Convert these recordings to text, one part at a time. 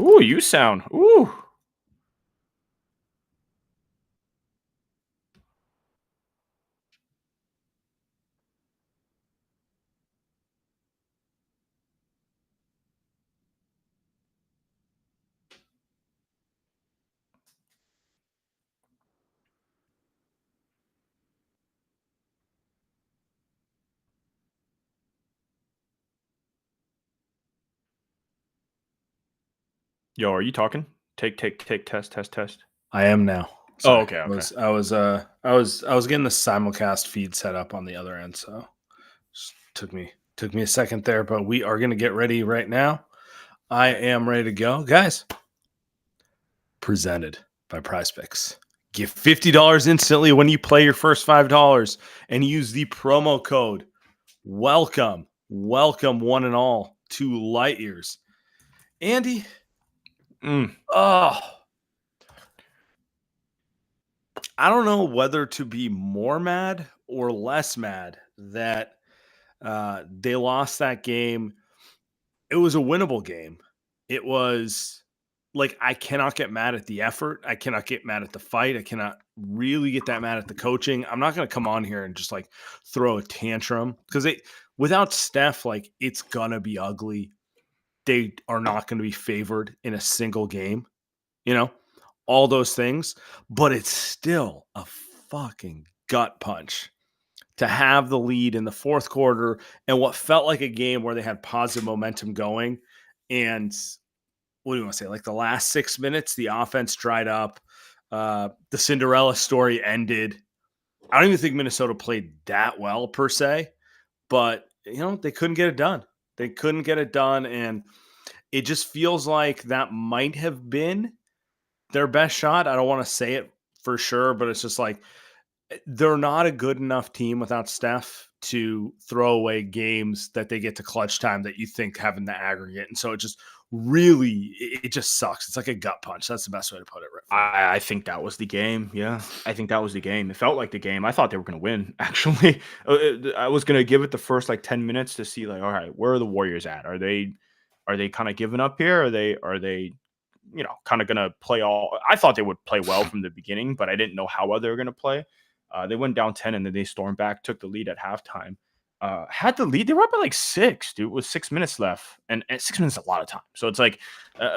Ooh, you sound. Ooh. Yo, are you talking? Take, test. I am now. Oh, Sorry. okay, I okay. was getting the simulcast feed set up on the other end, so just took me a second there, but we are gonna get ready right now. I am ready to go. Guys, presented by Prize Picks. Get $50 instantly when you play your first $5 and use the promo code welcome one and all to Light Years. Andy, oh, I don't know whether to be more mad or less mad that they lost that game. It was a winnable game. It was like, I cannot get mad at the effort. I cannot get mad at the fight. I cannot really get that mad at the coaching. I'm not going to come on here and just like throw a tantrum because without Steph, like, it's going to be ugly. They are not going to be favored in a single game, you know, all those things, but it's still a fucking gut punch to have the lead in the fourth quarter and what felt like a game where they had positive momentum going. And what do you want to say? Like the last 6 minutes, the offense dried up. The Cinderella story ended. I don't even think Minnesota played that well per se, but they couldn't get it done. They couldn't get it done. And it just feels like that might have been their best shot. I don't want to say it for sure, but it's just like, they're not a good enough team without Steph to throw away games that they get to clutch time that you think have in the aggregate. And so it just really, it just sucks. It's like a gut punch. That's the best way to put it. I think that was the game. Yeah, I think that was the game. It felt like the game. I thought they were going to win, actually. I was going to give it the first like 10 minutes to see like, all right, where are the Warriors at? Are they kind of giving up here? Are they kind of going to play all? I thought they would play well from the beginning, but I didn't know how well they were going to play. They went down 10 and then they stormed back, took the lead at halftime. Had the lead. They were up at like 6, dude, with 6 minutes left. And 6 minutes is a lot of time. So it's like,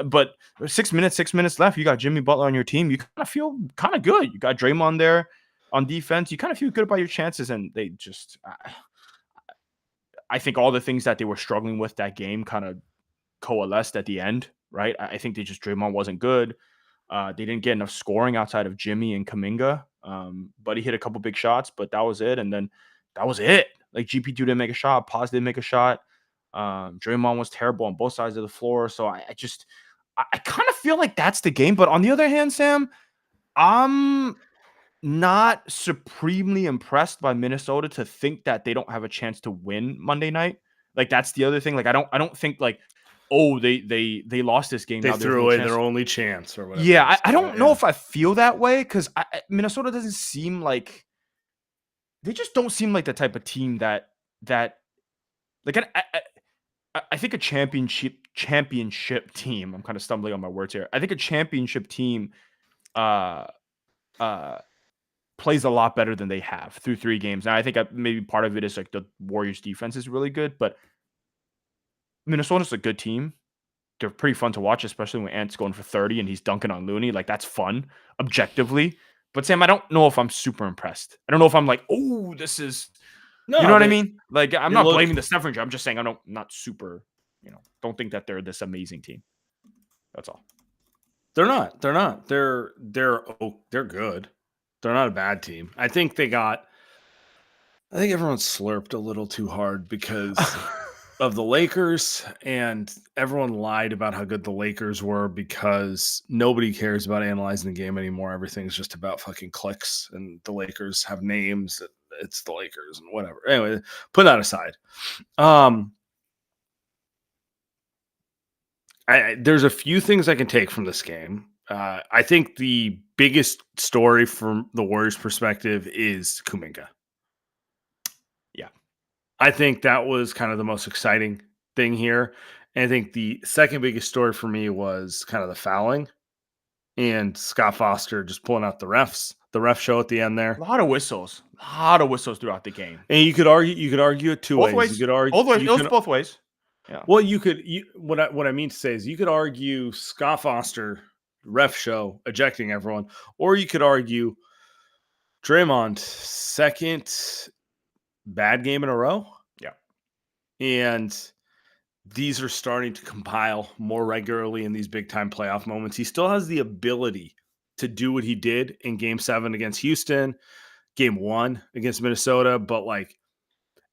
but 6 minutes left. You got Jimmy Butler on your team. You kind of feel kind of good. You got Draymond there on defense. You kind of feel good about your chances. And they just, I think all the things that they were struggling with that game kind of coalesced at the end, right? I think Draymond wasn't good. They didn't get enough scoring outside of Jimmy and Kuminga. But he hit a couple big shots, but that was it. And then that was it. Like GP2 didn't make a shot. Paz didn't make a shot. Draymond was terrible on both sides of the floor. So I kind of feel like that's the game. But on the other hand, Sam, I'm not supremely impressed by Minnesota to think that they don't have a chance to win Monday night. Like that's the other thing. Like I don't think like, oh, they lost this game. They now threw away their only chance or whatever. Yeah, I don't know if I feel that way because Minnesota doesn't seem like they just don't seem like the type of team that like I think a championship team. I'm kind of stumbling on my words here. I think a championship team plays a lot better than they have through 3 games. And I think maybe part of it is like the Warriors defense is really good, but Minnesota's a good team. They're pretty fun to watch, especially when Ant's going for 30 and he's dunking on Looney. Like that's fun objectively. But Sam, I don't know if I'm super impressed. I don't know if I'm like, oh, this is, you know what I mean? Like I'm not blaming the Steph injury. I'm just saying not super, don't think that they're this amazing team. That's all. They're not. They're good. They're not a bad team. I think everyone slurped a little too hard because of the Lakers, and everyone lied about how good the Lakers were because nobody cares about analyzing the game anymore. Everything's just about fucking clicks, and the Lakers have names. It's the Lakers and whatever. Anyway, put that aside. There's a few things I can take from this game. I think the biggest story from the Warriors' perspective is Kuminga. Yeah. I think that was kind of the most exciting thing here. And I think the second biggest story for me was kind of the fouling and Scott Foster just pulling out the ref show at the end A there. lot of whistles throughout the game. And you could argue it two Both ways. You ways, could argue both ways. you It was can both ways. Yeah, well you could you what I mean to say is you could argue Scott Foster ref show ejecting everyone, or you could argue Draymond second bad game in a row, yeah. and these are starting to compile more regularly in these big time playoff moments. He still has the ability to do what he did in game 7 against Houston, game 1 against Minnesota, but like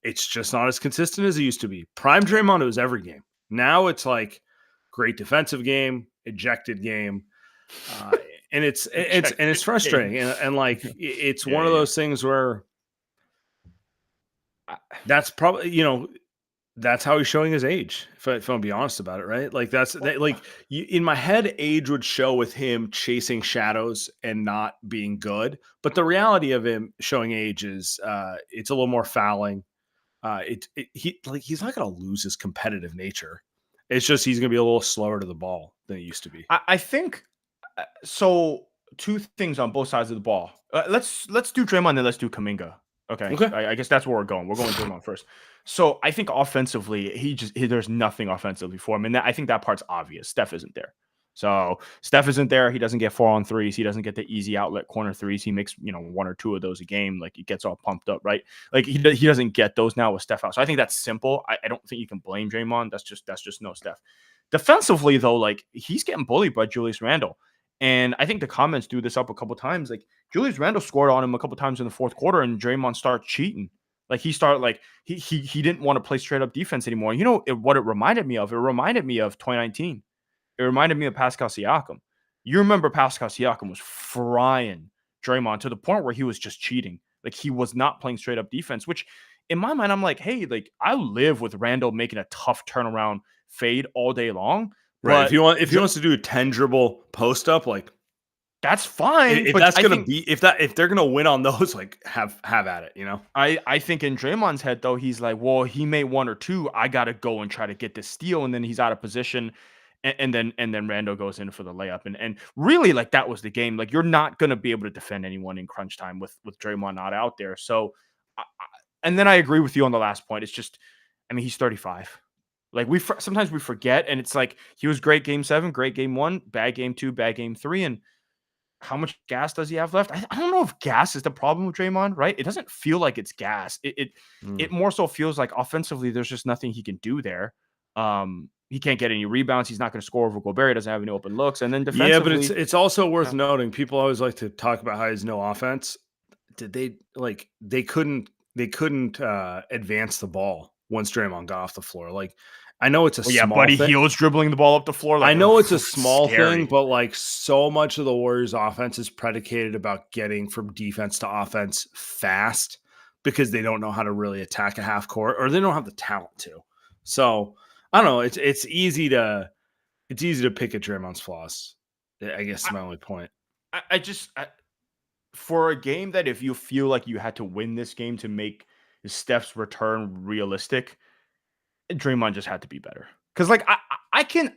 it's just not as consistent as it used to be. Prime Draymond, it was every game. Now it's like great defensive game, ejected game. Uh, and it's Ejected game. frustrating. And like it's Yeah, one of yeah. those things where I, that's probably, that's how he's showing his age. If I'm being honest about it, right? Like well, like in my head, age would show with him chasing shadows and not being good. But the reality of him showing age is it's a little more fouling. He's not going to lose his competitive nature. It's just he's going to be a little slower to the ball than he used to be. I think so. Two things on both sides of the ball. Let's do Draymond, then let's do Kuminga. Okay, Okay. I guess that's where we're going. We're going Draymond first. So I think offensively, there's nothing offensively for him, and I think that part's obvious. Steph isn't there. So Steph isn't there. He doesn't get 4-on-3s. He doesn't get the easy outlet corner threes. He makes one or two of those a game. Like he gets all pumped up, right? Like he doesn't get those now with Steph out. So I think that's simple. I don't think you can blame Draymond. That's just no Steph. Defensively though, like he's getting bullied by Julius Randle. And I think the comments do this up a couple times. Like Julius Randle scored on him a couple times in the fourth quarter, and Draymond started cheating. Like he started like he didn't want to play straight up defense anymore. You know what it reminded me of? It reminded me of 2019. It reminded me of Pascal Siakam. You remember Pascal Siakam was frying Draymond to the point where he was just cheating. Like he was not playing straight up defense, which in my mind, I'm like, hey, like I live with Randall making a tough turnaround fade all day long. Right. But If he wants to do a 10 dribble post up, like that's fine. if But that's I gonna think be if they're gonna win on those, like have at it, you know? I think in Draymond's head though, he's like, well, he made one or two. I gotta go and try to get this steal, and then he's out of position, and then Rando goes in for the layup, and really like that was the game. Like you're not gonna be able to defend anyone in crunch time with Draymond not out there. So, and then I agree with you on the last point. It's just, I mean, he's 35. Like sometimes we forget, and it's like he was great game 7, great game 1, bad game 2, bad game 3, and how much gas does he have left? I don't know if gas is the problem with Draymond, right? It doesn't feel like it's gas. It Mm. more so feels like offensively, there's just nothing he can do there. He can't get any rebounds. He's not going to score over Gobert. He doesn't have any open looks. And then Yeah, but it's defensively, it's also worth yeah. noting. People always like to talk about how he's no offense. Did they like they couldn't advance the ball once Draymond got off the floor. Like I know it's a Well, yeah, small Buddy thing. Hield's dribbling the ball up the floor I like know it's a small thing, scary. but like so much of the Warriors offense is predicated about getting from defense to offense fast because they don't know how to really attack a half court or they don't have the talent to. So I don't know. It's easy to pick at Draymond's flaws. I guess is I, my only point. For a game that if you feel like you had to win this game to make Steph's return realistic, Draymond just had to be better. Because like I can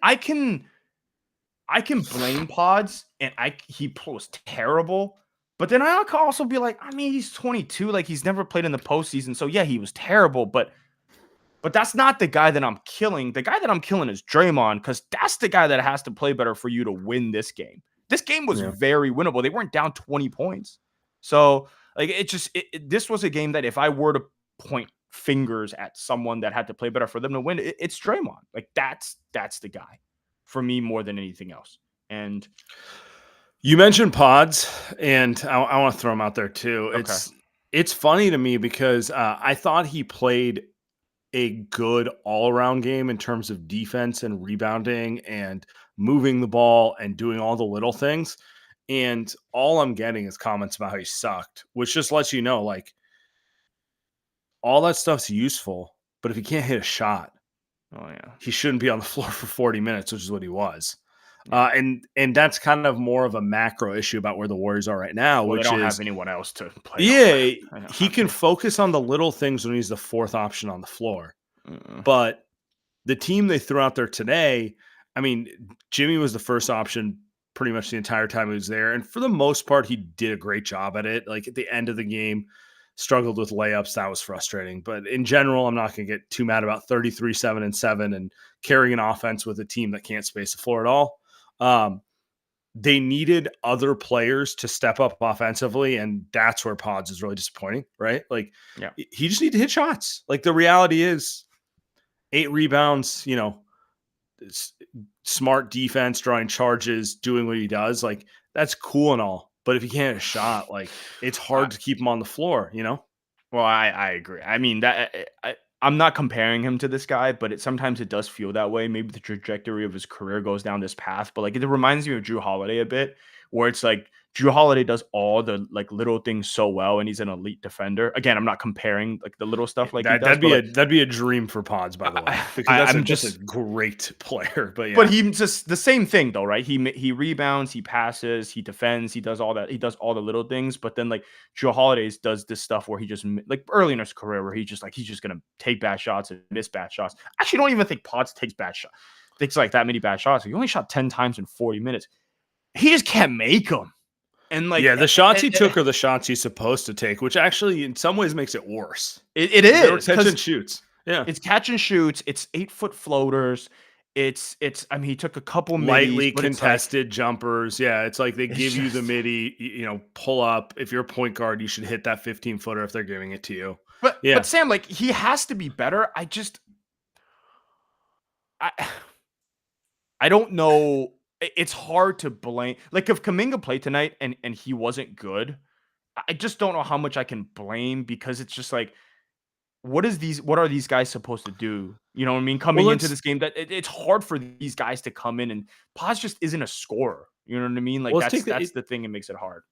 blame Pods and he was terrible. But then I could also be like, I mean, he's 22, like he's never played in the postseason. So yeah, he was terrible, but that's not the guy that I'm killing. The guy that I'm killing is Draymond, because that's the guy that has to play better for you to win this game. This game was Yeah. very winnable. They weren't down 20 points. So like this was a game that if I were to point fingers at someone that had to play better for them to win, it's Draymond. Like that's the guy for me more than anything else. And You mentioned Pods, and I want to throw him out there too. okay, It's funny to me because I thought he played a good all-around game in terms of defense and rebounding and moving the ball and doing all the little things. And all I'm getting is comments about how he sucked, which just lets you know, like, all that stuff's useful. But if he can't hit a shot, oh yeah, he shouldn't be on the floor for 40 minutes, which is what he was. yeah. And that's kind of more of a macro issue about where the Warriors are right now, Well, they which don't is have anyone else to play over. yeah, I don't he have can to. focus on the little things when he's the fourth option on the floor. Mm-mm. But The team they threw out there today, I mean, Jimmy was the first option pretty much the entire time he was there. And for the most part, he did a great job at it. Like at the end of the game, struggled with layups. That was frustrating. But in general, I'm not going to get too mad about 33, 7, and 7 and carrying an offense with a team that can't space the floor at all. They needed other players to step up offensively, and that's where Pods is really disappointing, right? Like Yeah. he just needs to hit shots. Like the reality is 8 rebounds, smart defense, drawing charges, doing what he does. Like that's cool and all. But if he can't hit a shot, like it's I, hard to keep him on the floor, you know? well, I agree. I mean I'm not comparing him to this guy, but sometimes it does feel that way. Maybe the trajectory of his career goes down this path, but like it reminds me of Drew Holiday a bit, where it's like Drew Holiday does all the like little things so well, and he's an elite defender. Again, I'm not comparing like the little stuff like he That does, that'd but be like that'd be a dream for Pods, by the way, because I'm that's a just great player. But But yeah, he just the same thing though, right? He rebounds, he passes, he defends, he does all that. He does all the little things. But then like Joe Holidays does this stuff where he just like early in his career where he's just gonna take bad shots and miss bad shots. Actually, don't even think Potts takes bad shots. Takes like that many bad shots. He only shot 10 times in 40 minutes. He just can't make them. And like yeah, the shots he took are the shots he's supposed to take, which actually in some ways makes it worse. it They were is catch because and shoots. Yeah, it's catch and shoots. It's 8-foot floaters. It's. I mean, he took a couple middies, lightly but it's like contested jumpers. Yeah, it's like they it's give you the just. midi, pull up. If you're a point guard, you should hit that 15-footer if they're giving it to you. But Yeah. Sam, like he has to be better. I I don't know. It's hard to blame. Like if Kuminga played tonight and he wasn't good, I just don't know how much I can blame because it's just like what are these guys supposed to do? You know what I mean? Well, Coming into let's this game, that it's hard for these guys to come in and Paz just isn't a scorer. You know what I mean? well Like let's take that's the thing that makes it hard.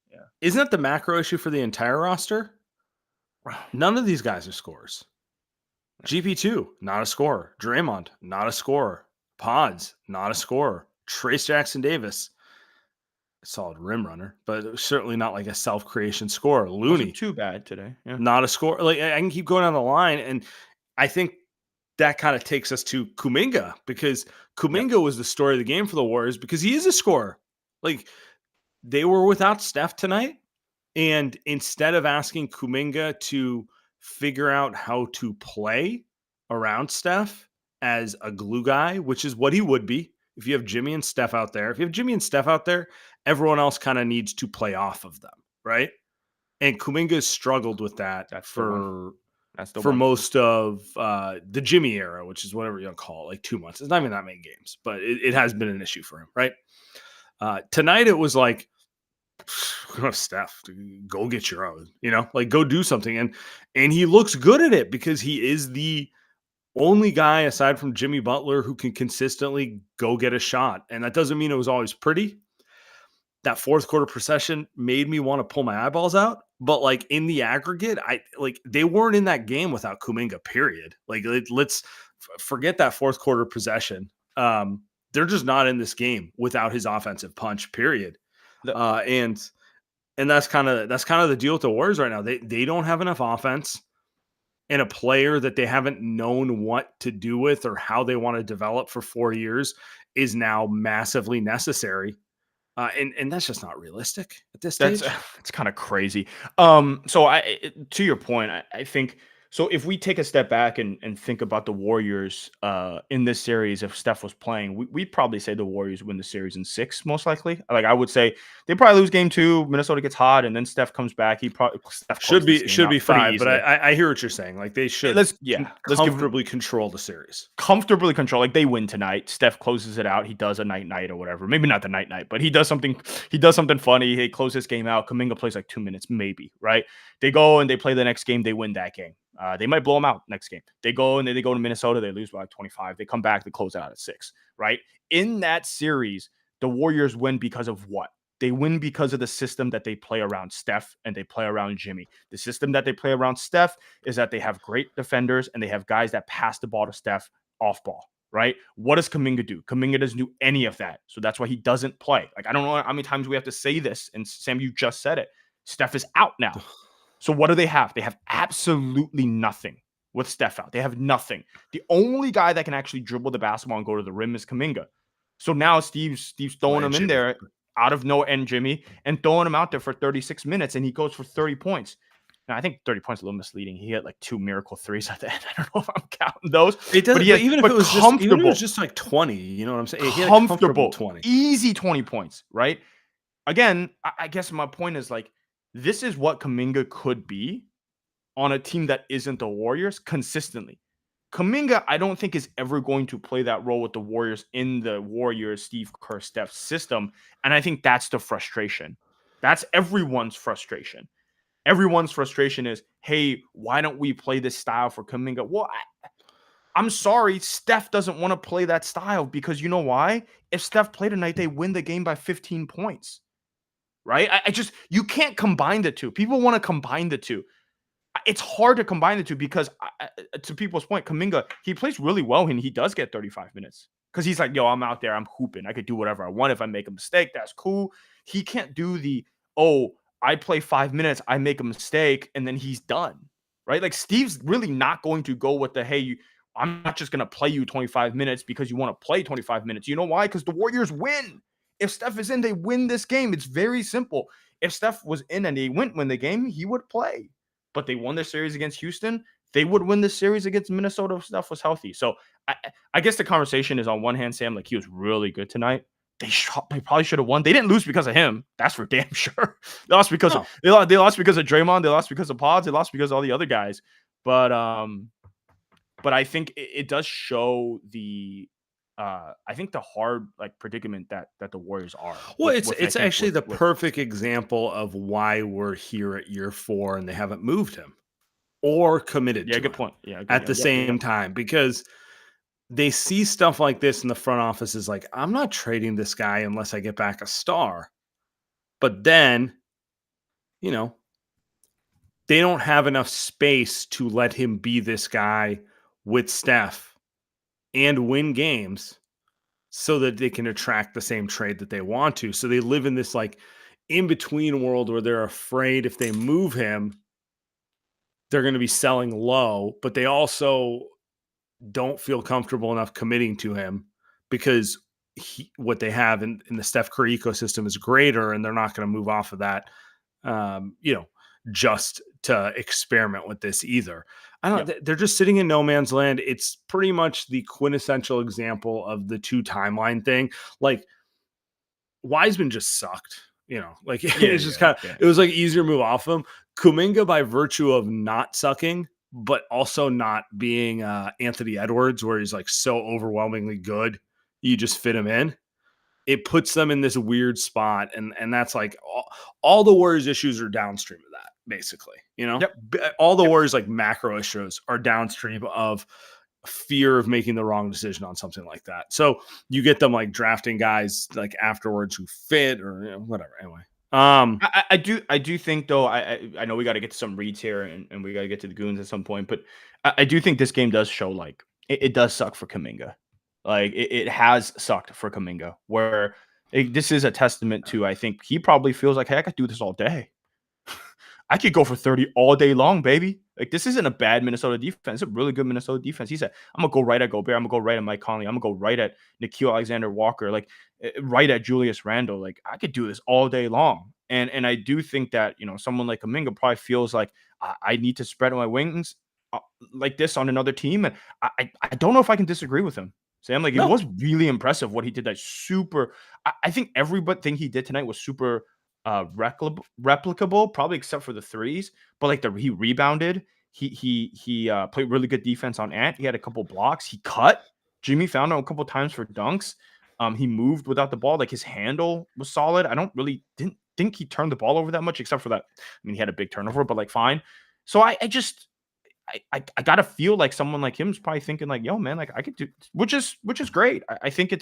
isn't that the macro issue for the entire roster? Yeah. None of these guys are scorers. GP2, not a scorer. Draymond, not a scorer. Pods, not a scorer. Trace Jackson Davis, solid rim runner, but certainly not like a self creation scorer. Wasn't Looney, too bad today. Yeah. not a scorer. Like I can keep going down the line, and I think that kind of takes us to Kuminga because Yep. Kuminga was the story of the game for the Warriors because he is a scorer. Like they were without Steph tonight, and instead of asking Kuminga to figure out how to play around Steph as a glue guy, which is what he would be if you have Jimmy and Steph out there. If you have Jimmy and Steph out there, everyone else kind of needs to play off of them, right? And Kuminga has struggled with that That's the one. for That's the for one. most of the Jimmy era, which is whatever you want to call it, like 2 months. It's not even that many games, but it has been an issue for him, right? Tonight it was like, Steph, go get your own, like go do something. And he looks good at it because he is the only guy aside from Jimmy Butler who can consistently go get a shot. And that doesn't mean it was always pretty. That fourth quarter procession made me want to pull my eyeballs out. But like in the aggregate, they weren't in that game without Kuminga, period. Like let's forget that fourth quarter possession. They're just not in this game without his offensive punch, period. The And that's kind of the deal with the Warriors right now. They don't have enough offense, and a player that they haven't known what to do with or how they want to develop for 4 years is now massively necessary. And that's just not realistic at this That's stage. it's kind of crazy. So to your point, I think so. If we take a step back and think about the Warriors in this series, if Steph was playing, we'd probably say the Warriors win the series in 6, most likely. Like I would say they probably lose game 2. Minnesota gets hot, and then Steph comes back. He probably Steph Should closes this be game should out be pretty 5, but easily. I hear what you're saying. Like they should Let's give comfortably control the series. comfortably control. Like they win tonight. Steph closes it out. He does a night or whatever. Maybe not the night, but he does something. He does something funny. He closes this game out. Kuminga plays like 2 minutes, maybe. Right? They go and they play the next game. They win that game. They might blow them out next game. They go and they go to Minnesota. They lose by like 25. They come back. They close it out at 6. Right? In that series, the Warriors win because of what? They win because of the system that they play around Steph and they play around Jimmy. The system that they play around Steph is that they have great defenders and they have guys that pass the ball to Steph off ball, right? What does Kuminga do? Kuminga doesn't do any of that. So that's why he doesn't play. Like, I don't know how many times we have to say this. And Sam, you just said it. Steph is out now. So what do they have? They have absolutely nothing. with Steph out. They have nothing. The only guy that can actually dribble the basketball and go to the rim is Kuminga. So now Steve's Well, throwing and him in Jimmy. there out of no end, Jimmy, and throwing him out there for 36 minutes, and he goes for 30 points. Now, I think 30 points is a little misleading. He hit like 2 miracle threes at the end. I don't know if I'm counting those, It but does, he but had even if it but was just comfortable, like 20, you know what I'm saying? He had a comfortable comfortable, 20. easy 20 points, right? Again, I guess my point is like this is what Kuminga could be on a team that isn't the Warriors consistently. Kuminga, I don't think is ever going to play that role with the Warriors in the Warriors Steve Kerr Steph system, and I think that's the frustration. That's everyone's frustration. Everyone's frustration is, hey, why don't we play this style for Kuminga? Well, I'm sorry, Steph doesn't want to play that style because you know why? If Steph played tonight, they win the game by 15 points, right? I just you can't combine the two. People want to combine the two. It's hard to combine the two because, to people's point, Kuminga, he plays really well and he does get 35 minutes because he's like, yo, I'm out there, I'm hooping. I could do whatever I want. If I make a mistake, that's cool. He can't do the, oh, I play 5 minutes, I make a mistake, and then he's done, right? Like, Steve's really not going to go with the, hey, I'm not just going to play you 25 minutes because you want to play 25 minutes. You know why? Because the Warriors win. If Steph is in, they win this game. It's very simple. If Steph was in and they wouldn't win the game, he would play, but they won their series against Houston. They would win the series against Minnesota if Steph was healthy. So I guess the conversation is on one hand, Sam, like he was really good tonight. They probably should have won. They didn't lose because of him. That's for damn sure. They lost because of No. they lost because of Draymond. They lost because of Pods. They lost because of all the other guys. But I think it does show the I think the hard like predicament that the Warriors are Well, I it's think actually the with perfect example of why we're here at year 4 and they haven't moved him or committed yeah, to good him point. Yeah, good. at Yeah, the yep. same time, because they see stuff like this in the front office is like, I'm not trading this guy unless I get back a star. But then, you know, they don't have enough space to let him be this guy with Steph and win games so that they can attract the same trade that they want to. So they live in this like in between world where they're afraid if they move him, they're going to be selling low, but they also don't feel comfortable enough committing to him because what they have in the Steph Curry ecosystem is greater, and they're not going to move off of that, you know, just to experiment with this either. I don't. Yep. They're just sitting in no man's land. It's pretty much the quintessential example of the two timeline thing. Like Wiseman just sucked. You know, like Yeah, it's just yeah, kind of yeah. it was like easier to move off him. Kuminga, by virtue of not sucking, but also not being Anthony Edwards, where he's like so overwhelmingly good, you just fit him in. It puts them in this weird spot, and that's like all the Warriors' issues are downstream of that, basically. You know, Yep. all the Yep. Warriors like macro issues are downstream of fear of making the wrong decision on something like that. So you get them like drafting guys like afterwards who fit or whatever. Anyway, I do think though I know we got to get to some reads here and we got to get to the goons at some point, but I do think this game does show like it does suck for Kuminga. Like it has sucked for Kuminga. Where this is a testament to I think he probably feels like hey I could do this all day. I could go for 30 all day long, baby. Like this isn't a bad Minnesota defense. It's a really good Minnesota defense. He said, I'm gonna go right at Gobert. I'm gonna go right at Mike Conley. I'm gonna go right at Nikhil Alexander Walker, like right at Julius Randle. Like I could do this all day long. And I do think that someone like Kuminga probably feels like I need to spread my wings like this on another team. And I don't know if I can disagree with him. Sam, like it no, was really impressive what he did. That super. I think everything he did tonight was super replicable, probably except for the threes. But like he rebounded. He played really good defense on Ant. He had a couple blocks. He cut. Jimmy found him a couple times for dunks. He moved without the ball. Like his handle was solid. I didn't think he turned the ball over that much, except for that. I mean, he had a big turnover, but like fine. So I gotta feel like someone like him is probably thinking like, yo, man, like I could do, which is great. I think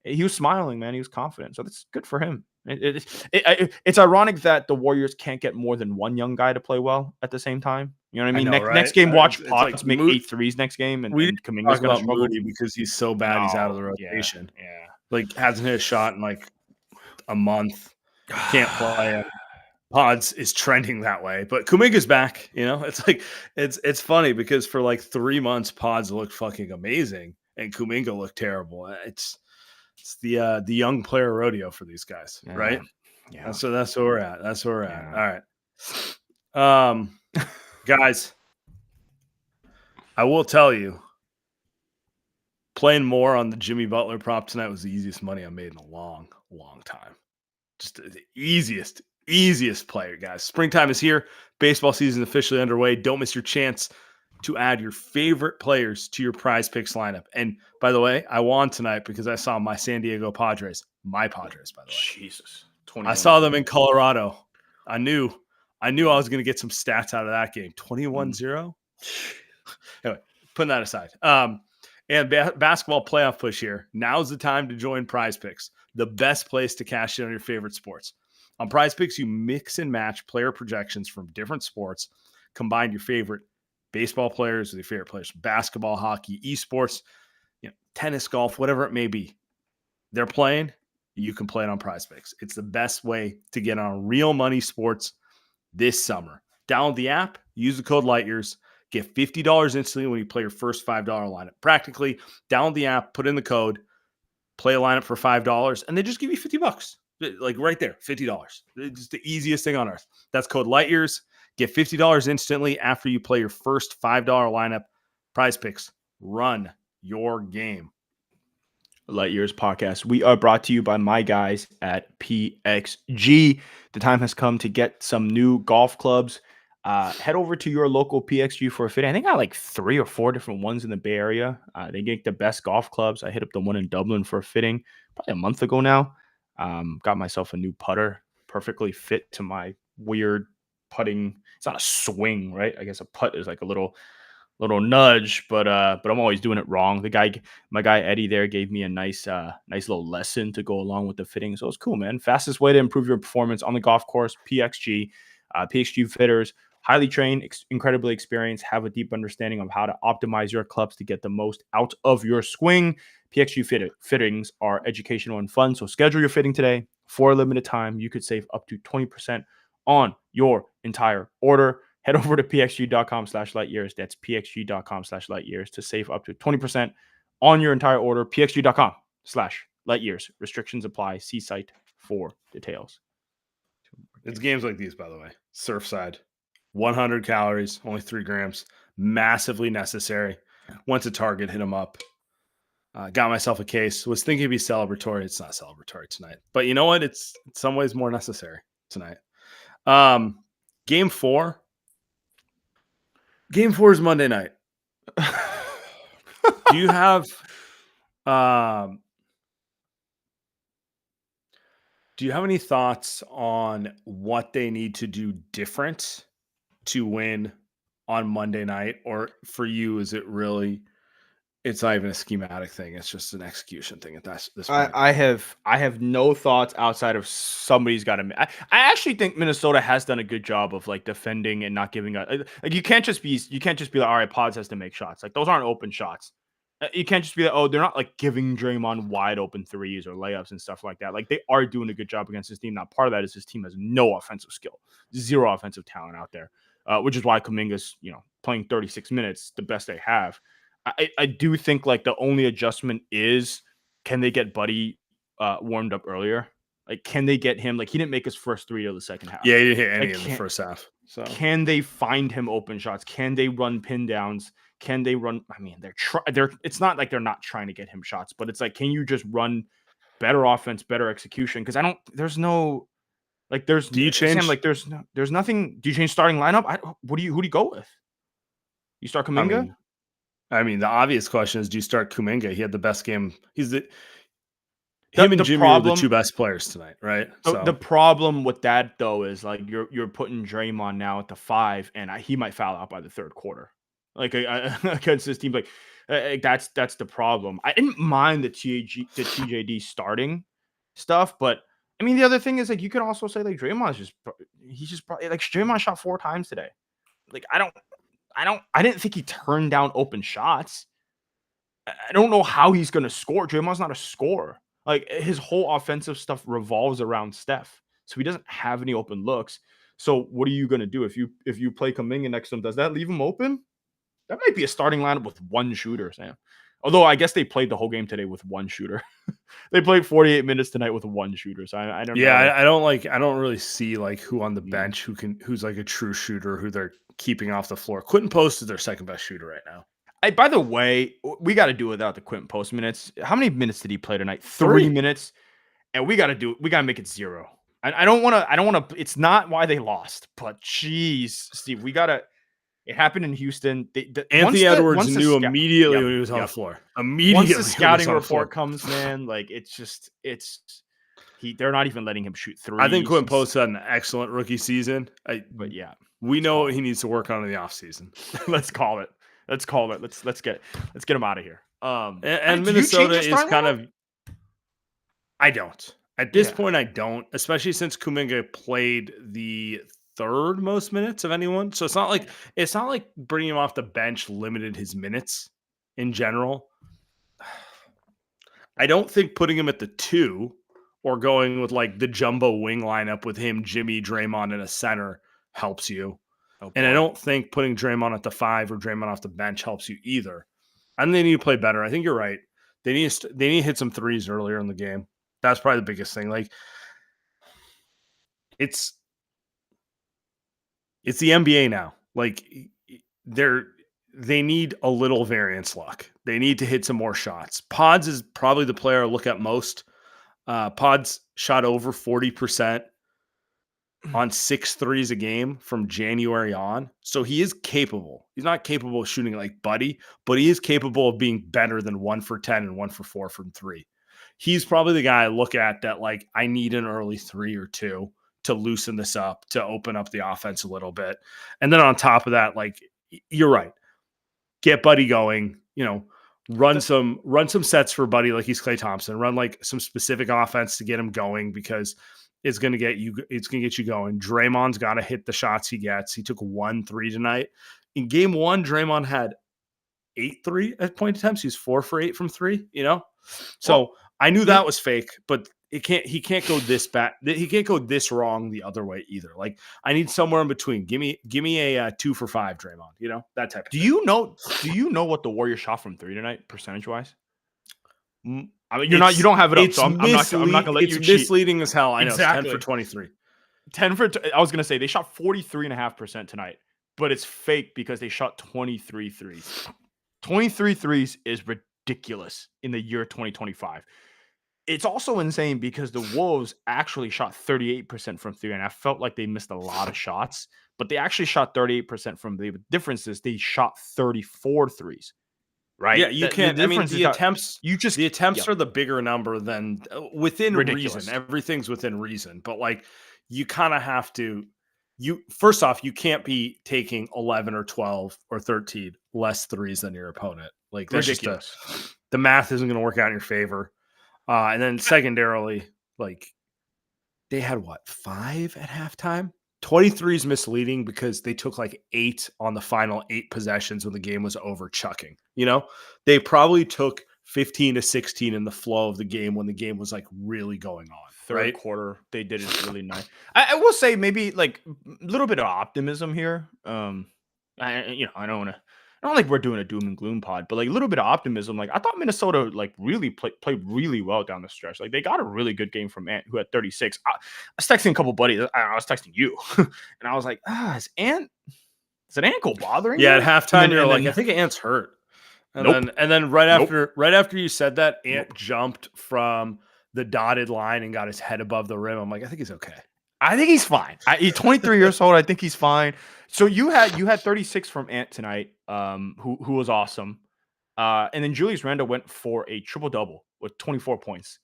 he was smiling, man. He was confident, so that's good for him. It's ironic that the Warriors can't get more than one young guy to play well at the same time. You know what I I mean? know, Next right? game, watch It's like Potts make 8 threes next game, We and didn't Kuminga's talk gonna about struggle. Moody because he's so bad he's out of the No, yeah, rotation. yeah. Like hasn't hit a shot in like a month. Can't play him. Pods is trending that way, but Kuminga's back. It's like it's funny because for like 3 months, Pods looked fucking amazing, and Kuminga looked terrible. It's the young player rodeo for these guys, Yeah, right? yeah, That's where we're at. That's where we're at. yeah. All right, guys, I will tell you, playing more on the Jimmy Butler prop tonight was the easiest money I made in a long, long time. Just the easiest player, guys. Springtime is here. Baseball season officially underway. Don't miss your chance to add your favorite players to your prize picks lineup. And by the way, I won tonight because I saw my San Diego Padres, my Padres, by the way. Jesus, I 21. saw them in Colorado. I knew I was going to get some stats out of that game. 21-0. Anyway, putting that aside. And basketball playoff push here. Now's the time to join Prize Picks, the best place to cash in on your favorite sports. On Prize Picks, you mix and match player projections from different sports, combine your favorite baseball players with your favorite players, basketball, hockey, esports, tennis, golf, whatever it may be. They're playing, you can play it on Prize Picks. It's the best way to get on real money sports this summer. Download the app, use the code LIGHTYEARS, get $50 instantly when you play your first $5 lineup. Practically, download the app, put in the code, play a lineup for $5, and they just give you $50. Like right there, $50. It's the easiest thing on earth. That's code LIGHTYEARS. Get $50 instantly after you play your first $5 lineup. Prize Picks, run your game. Light Years Podcast. We are brought to you by my guys at PXG. The time has come to get some new golf clubs. Head over to your local PXG for a fitting. I think I got like 3 or 4 different ones in the Bay Area. They get the best golf clubs. I hit up the one in Dublin for a fitting probably a month ago now. Got myself a new putter, perfectly fit to my weird putting. It's not a swing, right? I guess a putt is like a little nudge, but I'm always doing it wrong. My guy Eddie there gave me a nice little lesson to go along with the fitting. So it's cool, man. Fastest way to improve your performance on the golf course, PXG. PXG fitters, highly trained, incredibly experienced, have a deep understanding of how to optimize your clubs to get the most out of your swing. PXG fittings are educational and fun. So schedule your fitting today for a limited time. You could save up to 20% on your entire order. Head over to pxg.com/lightyears. That's pxg.com/lightyears to save up to 20% on your entire order. pxg.com/lightyears. Restrictions apply. See site for details. It's games like these, by the way. Surfside, 100 calories, only 3 grams, massively necessary. Went to Target, hit them up. Got myself a case. Was thinking it'd be celebratory. It's not celebratory tonight, but you know what? It's in some ways more necessary tonight. Game 4. Game 4 is Monday night. Do you have any thoughts on what they need to do different to win on Monday night? Or for you, is it really, it's not even a schematic thing, it's just an execution thing at this point? I have no thoughts outside of somebody's got to. I actually think Minnesota has done a good job of like defending and not giving up. Like you can't just be like, all right, Pods has to make shots. Like those aren't open shots. You can't just be like, oh, they're not like giving Draymond wide open threes or layups and stuff like that. Like they are doing a good job against this team. Now, part of that is this team has no offensive skill, zero offensive talent out there, which is why Kuminga's playing 36 minutes, the best they have. I do think like the only adjustment is, can they get Buddy warmed up earlier? Like, can they get him? Like, he didn't make his first 3 of the second half. Yeah, he didn't hit any in the first half. So can they find him open shots? Can they run pin downs? Can they run? I mean, it's not like they're not trying to get him shots, but it's like, can you just run better offense, better execution? Because do you change? Sam, like there's nothing. Do you change starting lineup? Who do you go with? You start Kuminga? I mean, the obvious question is, do you start Kuminga? He had the best game. Him and Jimmy are the 2 best players tonight, right? The problem with that though is like you're putting Draymond now at the 5, and he might foul out by the third quarter. Like against this team, like that's the problem. I didn't mind the TJD starting stuff, but I mean the other thing is like you could also say like Draymond Draymond shot 4 times today. Like I didn't think he turned down open shots. I don't know how he's going to score. Draymond's not a scorer. Like his whole offensive stuff revolves around Steph. So he doesn't have any open looks. So what are you gonna do if you play Kuminga next to him? Does that leave him open? That might be a starting lineup with one shooter, Sam. Although I guess they played the whole game today with one shooter. They played 48 minutes tonight with one shooter. So I don't Yeah, know. I don't really see like who on the Yeah. bench who's like a true shooter who they're keeping off the floor. Quentin Post is their second best shooter right now. By the way, we got to do without the Quentin Post minutes. How many minutes did he play tonight? 3. 3 minutes, and we got to make it 0. I don't want to. I don't want to. It's not why they lost, but jeez, Steve, we gotta. It happened in Houston. Anthony Edwards knew immediately yep, when he was on the yep. floor. Once Immediately the when he was scouting on the floor. report comes, man, like they're not even letting him shoot I think threes. Quentin Post had an excellent rookie season. But yeah, We let's know call what it. he needs to work on in the offseason. Let's call it. Let's call it. Let's get him out of here. And Do you change Minnesota your is starting kind lineup? of I don't. At this Yeah. point, I don't, especially since Kuminga played the third most minutes of anyone. So it's not like bringing him off the bench limited his minutes in general. I don't think putting him at the 2 or going with like the jumbo wing lineup with him, Jimmy, Draymond, and a center helps you. Oh And I boy. don't think putting Draymond at the 5 or Draymond off the bench helps you either. And they need to play better. I think you're right. They need to hit some threes earlier in the game. That's probably the biggest thing. Like it's the NBA now. Like they need a little variance luck. They need to hit some more shots. Pods is probably the player I look at most. Pods shot over 40% on 6 threes a game from January on. So he is capable. He's not capable of shooting like Buddy, but he is capable of being better than 1 for 10 and 1 for 4 from 3. He's probably the guy I look at that like I need an early 3 or 2 to loosen this up, to open up the offense a little bit. And then on top of that, like you're right. Get Buddy going, run some sets for Buddy like he's Klay Thompson. Run like some specific offense to get him going because it's going to get you going. Draymond's got to hit the shots he gets. He took 1 3 tonight. In game 1, Draymond had 8 3 at point attempts. He's 4 for 8 from 3, So I knew that was fake, but he can't go this bad. He can't go this wrong the other way either. Like I need somewhere in between. Give me a 2 for 5 Draymond, that type of Do thing. you know what the Warriors shot from 3 tonight, percentage wise? I mean, you don't have it up, so I'm not gonna let you cheat. It's misleading as hell. I know. Exactly. It's 10 for 23. I was gonna say they shot 43.5% tonight, but it's fake because they shot 23 threes. 23 threes is ridiculous in the year 2025. It's also insane because the Wolves actually shot 38% from 3, and I felt like they missed a lot of shots, but they actually shot 38% from the difference is they shot 34 threes. Right? Yeah, you can't. I mean, the attempts yep. are the bigger number than within Ridiculous. reason. Everything's within reason, but like you kind of have to. First off, you can't be taking 11 or 12 or 13 less threes than your opponent. Like that's ridiculous. The math isn't going to work out in your favor. And then secondarily, like they had 5 at halftime. 23 is misleading because they took like 8 on the final 8 possessions when the game was over chucking. They probably took 15 to 16 in the flow of the game when the game was like really going on. Third quarter, they did it really nice. I will say maybe like a little bit of optimism here. I don't like we're doing a doom and gloom pod, but like a little bit of optimism. Like I thought Minnesota like really played really well down the stretch. Like they got a really good game from Ant, who had 36. I was texting a couple buddies. I was texting you, and I was like, is an ankle bothering you? Yeah, me? at halftime, you're like, I think Ant's hurt. And then right after you said that, Ant jumped from the dotted line and got his head above the rim. I'm like, I think he's okay. I think he's fine. He's 23 years old. I think he's fine. So you had 36 from Ant tonight, who was awesome. And then Julius Randle went for a triple-double with 24 points.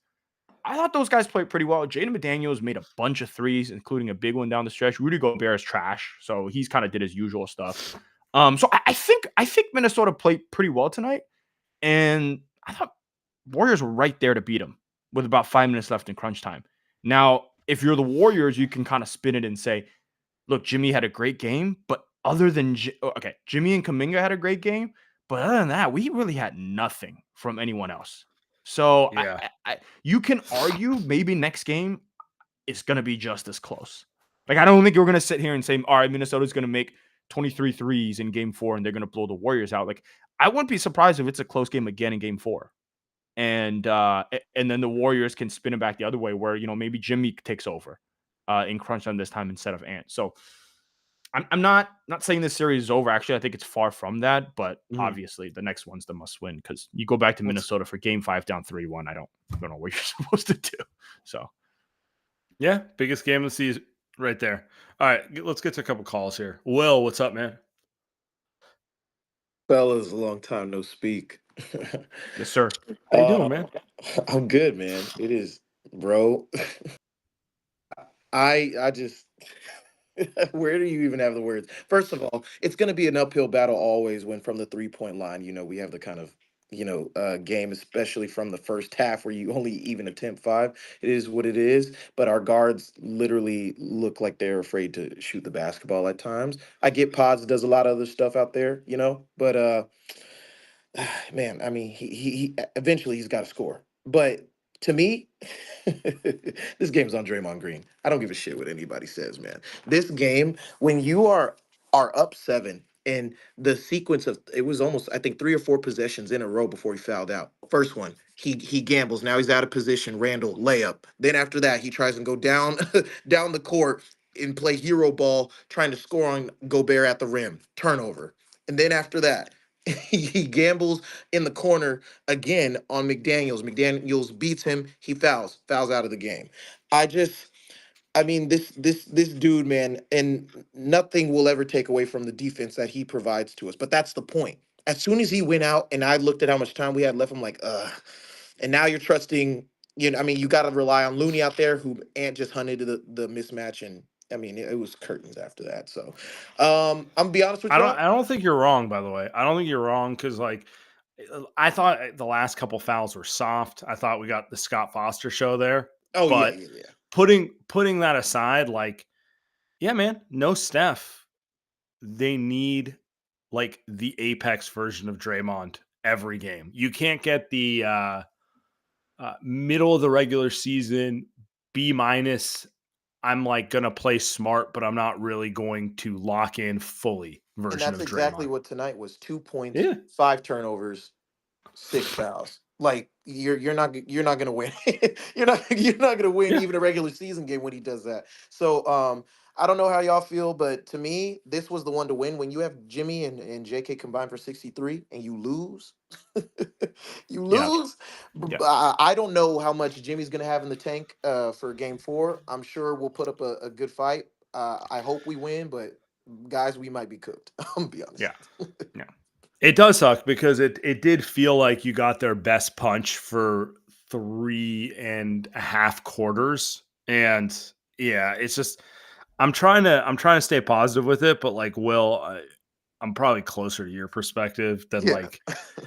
I thought those guys played pretty well. Jaden McDaniels made a bunch of threes, including a big one down the stretch. Rudy Gobert is trash, so he's kind of did his usual stuff. So I think Minnesota played pretty well tonight, and I thought Warriors were right there to beat them with about 5 minutes left in crunch time. Now, if you're the Warriors, you can kind of spin it and say, look, Jimmy had a great game, but other than Jimmy and Kuminga had a great game, but other than that, we really had nothing from anyone else. So yeah. you can argue maybe next game it's going to be just as close. Like, I don't think you're going to sit here and say, all right, Minnesota's going to make 23 threes in game 4 and they're going to blow the Warriors out. Like, I wouldn't be surprised if it's a close game again in game 4. And then the Warriors can spin it back the other way where, maybe Jimmy takes over in crunch time this time instead of Ant. So I'm not saying this series is over. Actually, I think it's far from that. But Mhm. obviously, the next one's the must win because you go back to Let's Minnesota for game 5 down 3-1. I don't know what you're supposed to do. So, Yeah, biggest game of the season right there. All right, let's get to a couple calls here. Will, what's up, man? Fellas, a long time no speak. yes, sir. How you doing, uh, man? I'm good, man. It is, bro. I just where do you even have the words? First of all, it's going to be an uphill battle always when from the 3 point line. We have the kind of game, especially from the first half where you only even attempt five. It is what it is. But our guards literally look like they're afraid to shoot the basketball at times. I get Pods does a lot of other stuff out there, but man, I mean, he eventually he's got to score. But to me, this game's on Draymond Green. I don't give a shit what anybody says, man. This game, when you are up seven, and the sequence of it was almost I think 3 or 4 possessions in a row before he fouled out. First one, he gambles. Now he's out of position. Randall layup. Then after that, he tries to go down down the court and play hero ball, trying to score on Gobert at the rim. Turnover. And then after that, he gambles in the corner again on McDaniels. McDaniels beats him. He fouls out of the game. I just, I mean, this dude, man, and nothing will ever take away from the defense that he provides to us. But that's the point. As soon as he went out, and I looked at how much time we had left, I'm like, ugh. And now you're trusting, I mean, you got to rely on Looney out there, who Ant just hunted the mismatch, and I mean, it was curtains after that. So, I'm gonna be honest with I don't y'all. I don't think you're wrong, by the way. I don't think you're wrong because I thought the last couple fouls were soft. I thought we got the Scott Foster show there. Oh yeah, But yeah, yeah. putting that aside, yeah, man, no Steph. They need like the apex version of Draymond every game. You can't get the middle of the regular season B minus. I'm like gonna play smart, but I'm not really going to lock in fully And version that's of exactly Draymond. what tonight was: 2 points, Yeah, 5 turnovers, 6 fouls. Like you're not gonna win. you're not gonna win yeah, even a regular season game when he does that. So I don't know how y'all feel, but to me, this was the one to win. When you have Jimmy and JK combined for 63 and you lose, you yeah. lose. Yeah. I don't know how much Jimmy's gonna have in the tank for game 4. I'm sure we'll put up a good fight. I hope we win, but guys, we might be cooked. I'm gonna be honest. Yeah. Yeah. It does suck because it did feel like you got their best punch for 3.5 quarters, and yeah, it's just I'm trying to stay positive with it, but like I'm probably closer to your perspective than Yeah.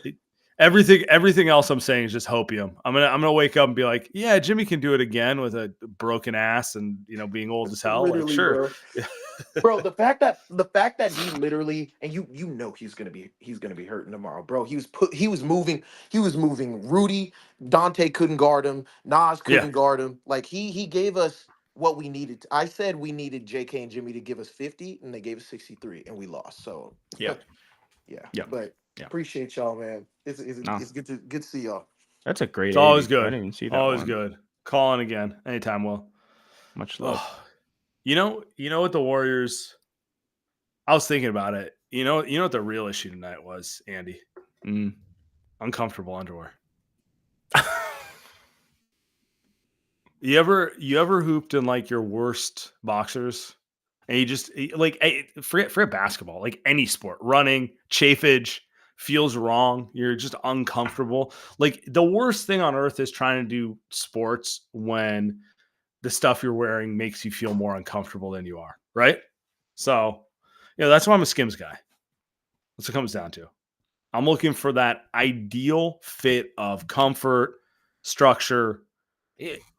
it, everything else I'm saying is just hopium. I'm gonna wake up and be like, yeah, Jimmy can do it again with a broken ass and being old as hell. Like, Literally, sure, bro. Bro, the fact that he literally, and you know he's gonna be hurting tomorrow, bro. He was moving Rudy. Dante couldn't guard him. Nas yeah, couldn't guard him. Like he gave us what we needed. I said we needed JK and Jimmy to give us 50, and they gave us 63, and we lost. So Yeah. yeah, Yeah. but Yeah. appreciate y'all, man. It's No, it's good to see y'all. that's a great it's always 80. I good, didn't even see that always one. good. Calling again anytime. Will. Much love. Oh, you know what the Warriors. I was thinking about it. You know what the real issue tonight was, Andy? Mm. Uncomfortable underwear. You ever hooped in like your worst boxers, and you just forget basketball, like any sport, running, chafage feels wrong. You're just uncomfortable. Like the worst thing on earth is trying to do sports when the stuff you're wearing makes you feel more uncomfortable than you are, right? So, that's why I'm a Skims guy. That's what it comes down to. I'm looking for that ideal fit of comfort, structure.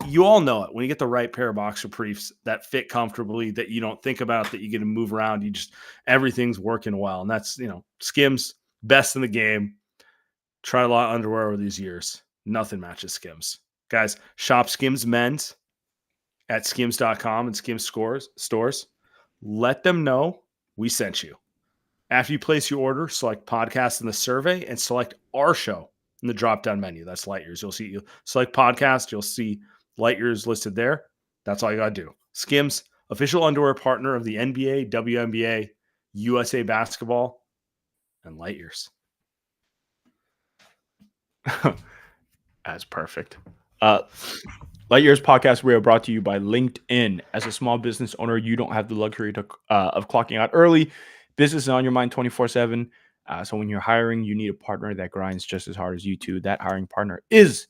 You all know it when you get the right pair of boxer briefs that fit comfortably, that you don't think about, that you get to move around. Everything's working well, and that's Skims best in the game. Tried a lot of underwear over these years. Nothing matches Skims, guys. Shop Skims men's at skims.com and skims stores. Let them know we sent you. After you place your order, select podcast in the survey and select our show in the drop down menu. That's Light Years. You select podcast, you'll see Light Years listed there. That's all you got to do. Skims, official underwear partner of the NBA, WNBA, USA Basketball, and Light Years. That's perfect. Light Years podcast, we are brought to you by LinkedIn. As a small business owner, you don't have the luxury of clocking out early. Business is on your mind 24/7. So when you're hiring, you need a partner that grinds just as hard as you do. That hiring partner is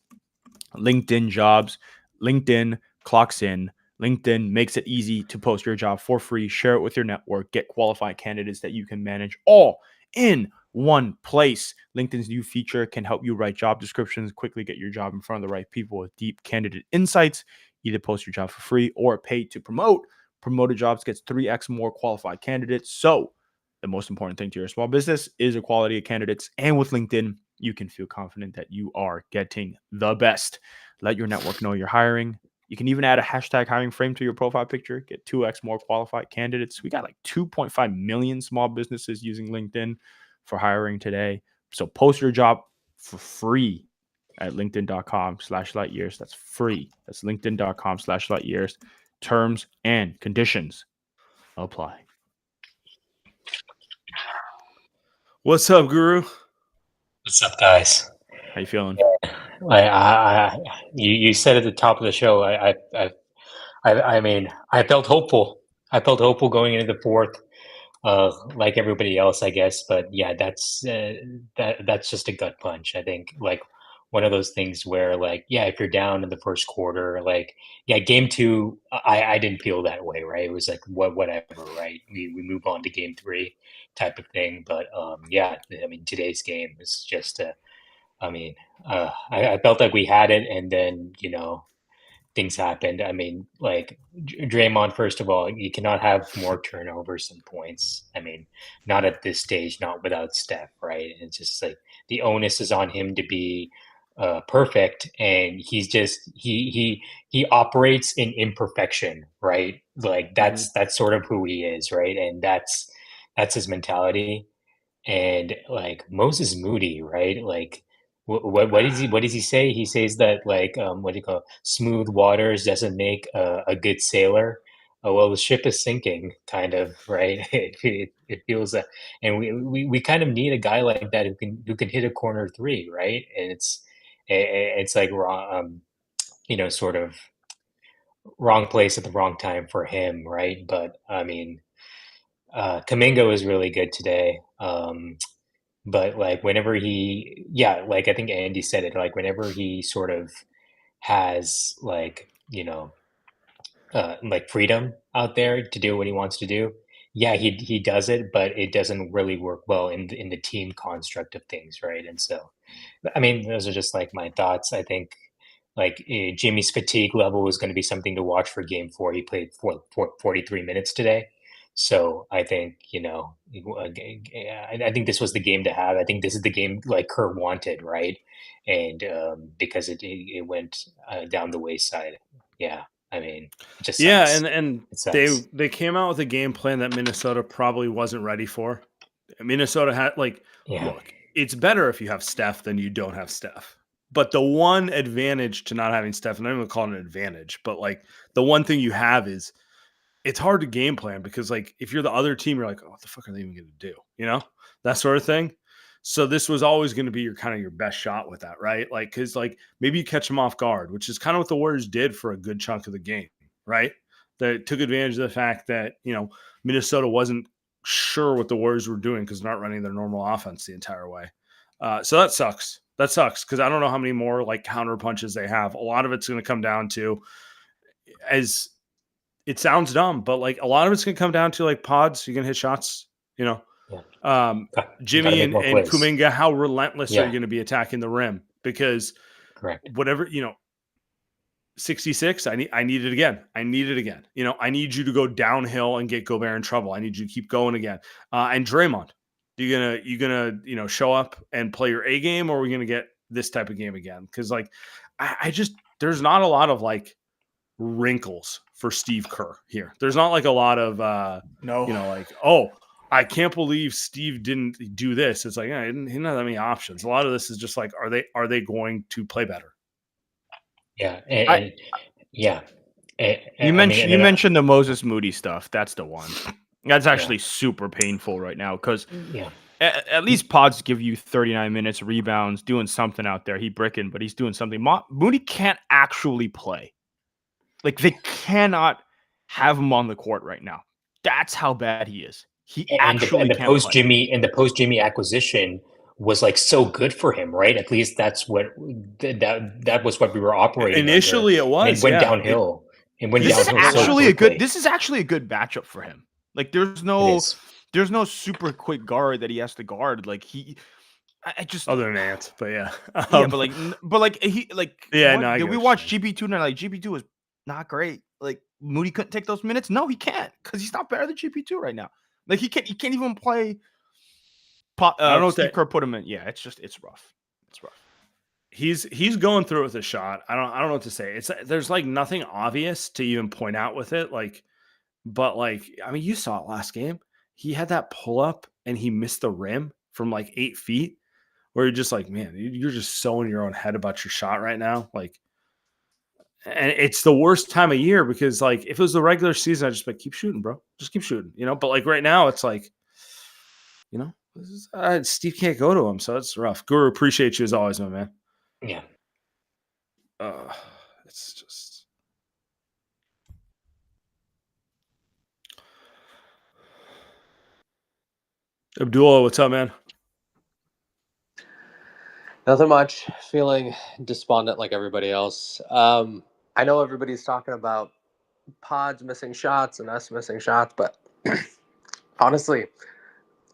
LinkedIn Jobs. LinkedIn clocks in. LinkedIn makes it easy to post your job for free, share it with your network, get qualified candidates that you can manage all in one place. LinkedIn's new feature can help you write job descriptions, quickly get your job in front of the right people with deep candidate insights. Either post your job for free or pay to promote. Promoted jobs gets 3x more qualified candidates. So the most important thing to your small business is the quality of candidates. And with LinkedIn, you can feel confident that you are getting the best. Let your network know you're hiring. You can even add a hashtag hiring frame to your profile picture, get 2x more qualified candidates. We got like 2.5 million small businesses using LinkedIn for hiring today. So post your job for free at linkedin.com/lightyears. That's free. That's linkedin.com/lightyears. Terms and conditions apply. What's up, Guru? What's up, guys? How you feeling? You said at the top of the show. I mean, I felt hopeful. I felt hopeful going into the fourth, like everybody else, I guess. But yeah, that's just a gut punch. I think like one of those things where like yeah, if you're down in the first quarter, like yeah, game two, I didn't feel that way, right? It was like whatever, right? We move on to game three, type of thing. But yeah, I mean today's game is just I mean, I felt like we had it, and then things happened. I mean, like Draymond, first of all, you cannot have more turnovers than points. I mean, not at this stage, not without Steph, right? And it's just like the onus is on him to be perfect, and he's just he operates in imperfection, right? Like that's sort of who he is, right? And that's his mentality. And like Moses Moody, right? Like what does he say? He says that like what do you call it? Smooth waters doesn't make a good sailor. Oh well, the ship is sinking, kind of, right? It feels that, and we kind of need a guy like that who can hit a corner three, right? And it's like wrong, sort of wrong place at the wrong time for him, right? But I mean, Kuminga was really good today. But like whenever yeah, like I think Andy said it, like whenever he sort of has like, like freedom out there to do what he wants to do, yeah, he does it, but it doesn't really work well in the team construct of things, right? And so, I mean, those are just like my thoughts. I think like Jimmy's fatigue level is going to be something to watch for game four. He played 43 minutes today. So I think, I think this was the game to have. I think this is the game like Kerr wanted, right? And because it went down the wayside. Yeah. I mean, it just Yeah, sucks. and It sucks. they came out with a game plan that Minnesota probably wasn't ready for. Minnesota had like, Yeah. look, it's better if you have Steph than you don't have Steph. But the one advantage to not having Steph, and I'm not even call it an advantage, but like the one thing you have is it's hard to game plan because like if you're the other team, you're like, oh, what the fuck are they even going to do? That sort of thing. So this was always going to be your kind of your best shot with that, right? Like because like maybe you catch them off guard, which is kind of what the Warriors did for a good chunk of the game, right? They took advantage of the fact that Minnesota wasn't sure what the Warriors were doing because they're not running their normal offense the entire way. So that sucks. That sucks because I don't know how many more like counter punches they have. A lot of it's going to come down to as it sounds dumb, but like a lot of it's gonna come down to like pods. You can hit shots, Yeah. You got to Jimmy make more and plays. Kuminga, how relentless are Yeah. you going to be attacking the rim? Because Correct. whatever 66. I need it again. I need it again. I need you to go downhill and get Gobert in trouble. I need you to keep going again. And Draymond, you gonna show up and play your A game, or are we gonna get this type of game again? Because like I just there's not a lot of like wrinkles for Steve Kerr here. There's not like a lot of No. like, oh, I can't believe Steve didn't do this. It's like, he didn't have that many options. A lot of this is just like, are they going to play better? Yeah, I and yeah, You I mean, mentioned and you then mentioned the Moses Moody stuff. That's the one. That's yeah, actually super painful right now because yeah, at least Pods give you 39 minutes, rebounds, doing something out there. He bricking, but he's doing something. Moody can't actually play. Like they cannot have him on the court right now. That's how bad he is. He actually and the can't play. post Jimmy acquisition was like so good for him, right? At least that's what that was what we were operating under, Initially, it and it was, went yeah. downhill. It went downhill so quickly. This is actually a good matchup for him. Like It is. there's no super quick guard that he has to guard. Like I just Other than Ant, but yeah. yeah, but he yeah, what? no, I Did get we what you're watch saying. GB2 now? Like GB2 was not great. Like Moody couldn't take those minutes. No, he can't because he's not better than GB2 right now. Like he can't even play. I don't know what Steve that Kerr put him in. Yeah, it's rough. It's rough. he's going through it with a shot. I don't know what to say. There's like nothing obvious to even point out with it. Like, but like, I mean, you saw it last game. He had that pull up and he missed the rim from like 8 feet, where you're just like, man, you're just so in your own head about your shot right now. Like, and it's the worst time of year because like if it was the regular season, I'd just be like, keep shooting, bro. Just keep shooting, But like right now, it's like, Steve can't go to him, so it's rough. Guru, appreciate you as always, my man. Yeah. It's just Abdullah, what's up, man? Nothing much. Feeling despondent like everybody else. I know everybody's talking about Pods missing shots and us missing shots, but honestly,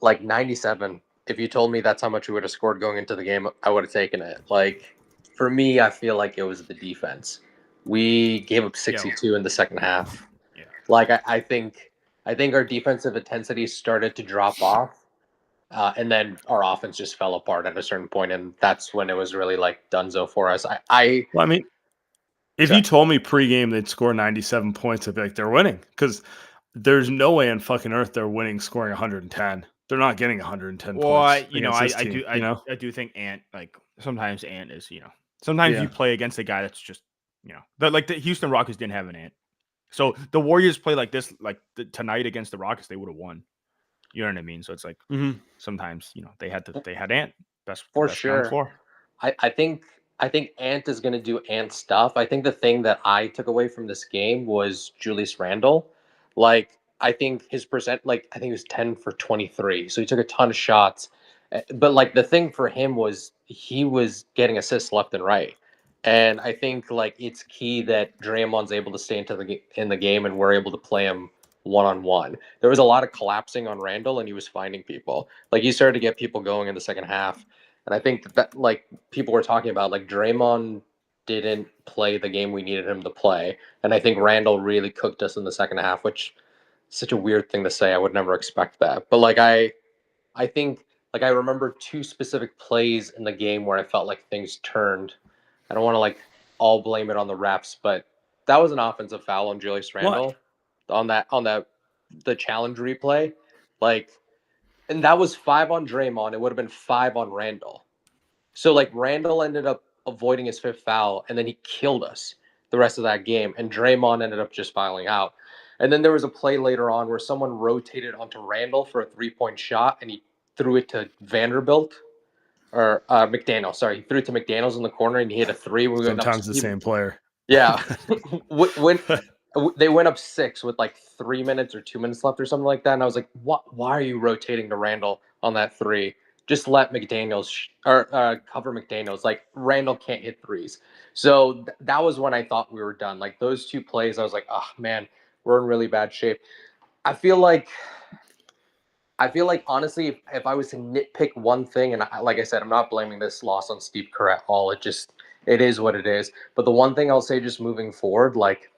like 97, if you told me that's how much we would have scored going into the game, I would have taken it. Like, for me, I feel like it was the defense. We gave up 62 in the second half. Yeah. Like, I think our defensive intensity started to drop off. And then our offense just fell apart at a certain point, and that's when it was really like donezo for us. Well, I mean, if you told me pregame they'd score 97 points, I'd be like, they're winning, because there's no way in fucking earth they're winning scoring 110. They're not getting 110 points. I do think Ant, like sometimes Ant is, sometimes you play against a guy that's just, like the Houston Rockets didn't have an Ant. So the Warriors play like this, like tonight against the Rockets, they would have won. You know what I mean? So it's like sometimes, they had Ant best for best guy on the sure. floor. I think Ant is going to do Ant stuff. I think the thing that I took away from this game was Julius Randle. Like, I think his percent, like, I think he was 10 for 23. So he took a ton of shots. But, like, the thing for him was he was getting assists left and right. And I think, like, it's key that Draymond's able to stay in the game and we're able to play him one-on-one. There was a lot of collapsing on Randle, and he was finding people. Like, he started to get people going in the second half. And I think that like people were talking about, like Draymond didn't play the game we needed him to play. And I think Randle really cooked us in the second half, which is such a weird thing to say. I would never expect that. But like I think like I remember 2 specific plays in the game where I felt like things turned. I don't want to like all blame it on the refs, but that was an offensive foul on Julius Randle on the challenge replay. Like, and that was 5 on Draymond. It would have been 5 on Randle. So like Randle ended up avoiding his 5th foul, and then he killed us the rest of that game. And Draymond ended up just fouling out. And then there was a play later on where someone rotated onto Randle for a 3-point shot, and he threw it to Vanderbilt or McDaniel. Sorry, he threw it to McDaniels in the corner, and he hit a 3. Sometimes the same player. Yeah, when they went up 6 with like 3 minutes or 2 minutes left or something like that, and I was like, "What? Why are you rotating to Randle on that 3? Just let McDaniels cover McDaniels. Like Randle can't hit threes." So that was when I thought we were done. Like those 2 plays, I was like, "Oh man, we're in really bad shape." I feel like honestly, if I was to nitpick one thing, and like I said, I'm not blaming this loss on Steve Kerr at all. It is what it is. But the one thing I'll say, just moving forward, like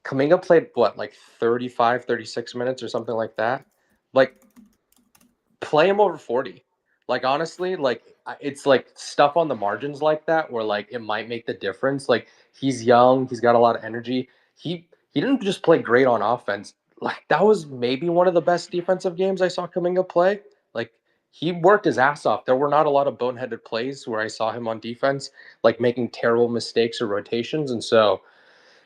Kuminga played like 35, 36 minutes or something like that. Like, play him over 40. Like, honestly, like it's like stuff on the margins like that where like it might make the difference. Like he's young, he's got a lot of energy. He didn't just play great on offense. Like that was maybe one of the best defensive games I saw Kuminga play. Like he worked his ass off. There were not a lot of boneheaded plays where I saw him on defense, like making terrible mistakes or rotations. And so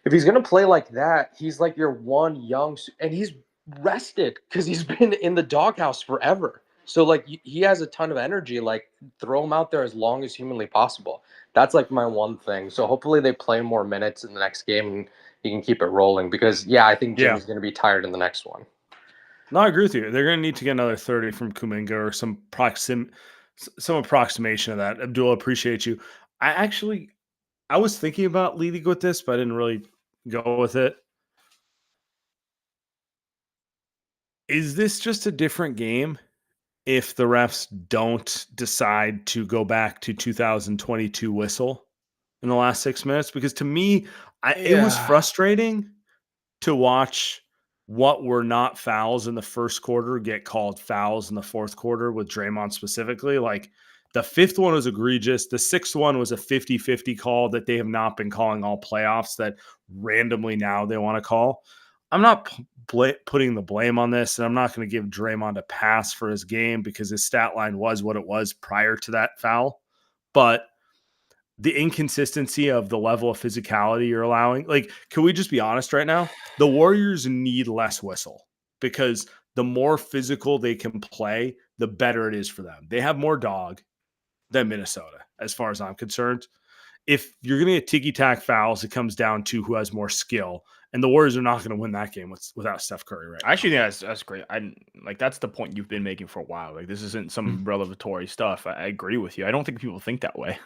if he's gonna play like that, he's like your one young, and he's rested because he's been in the doghouse forever. So like he has a ton of energy. Like throw him out there as long as humanly possible. That's like my one thing. So hopefully they play more minutes in the next game and he can keep it rolling because yeah, I think Yeah. Jimmy's gonna be tired in the next one. No, I agree with you. They're going to need to get another 30 from Kuminga or some approximation of that. Abdul, appreciate you. I was thinking about leading with this, but I didn't really go with it. Is this just a different game if the refs don't decide to go back to 2022 whistle in the last 6 minutes? Because to me, it was frustrating to watch what were not fouls in the first quarter get called fouls in the fourth quarter with Draymond specifically. Like the fifth one was egregious. The sixth one was a 50-50 call that they have not been calling all playoffs that randomly now they want to call. I'm not putting the blame on this, and I'm not going to give Draymond a pass for his game because his stat line was what it was prior to that foul. But the inconsistency of the level of physicality you're allowing. Like, can we just be honest right now? The Warriors need less whistle because the more physical they can play, the better it is for them. They have more dog than Minnesota, as far as I'm concerned. If you're going to get ticky-tack fouls, it comes down to who has more skill. And the Warriors are not going to win that game without Steph Curry right now. I actually think that's great. That's the point you've been making for a while. Like this isn't some revelatory stuff. I agree with you. I don't think people think that way,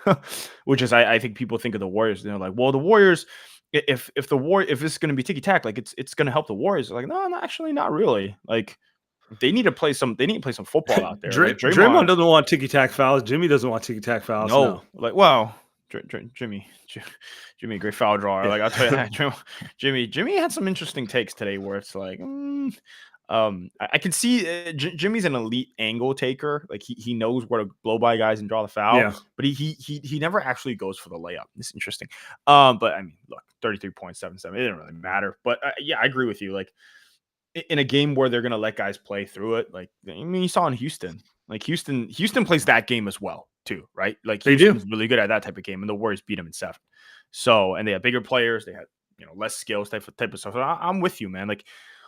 which is I think people think of the Warriors. They're like, well, the Warriors, if it's going to be ticky tack, like it's going to help the Warriors. They're like, no, actually, not really. Like they need to play some football out there. Like, Draymond doesn't want ticky tack fouls. Jimmy doesn't want ticky tack fouls. No. Like wow. Jimmy, great foul drawer. Like I'll tell you that. Jimmy had some interesting takes today where it's like, I can see Jimmy's an elite angle taker. Like he knows where to blow by guys and draw the foul. But he never actually goes for the layup. It's interesting. But I mean, look, 33.77. It didn't really matter. But yeah, I agree with you. Like in a game where they're gonna let guys play through it. Like I mean, you saw in Houston. Like Houston plays that game as well too, right? Like Houston's really good at that type of game, and the Warriors beat them in 7. So, and they had bigger players, they had less skills, type of stuff. So I'm with you, man. Like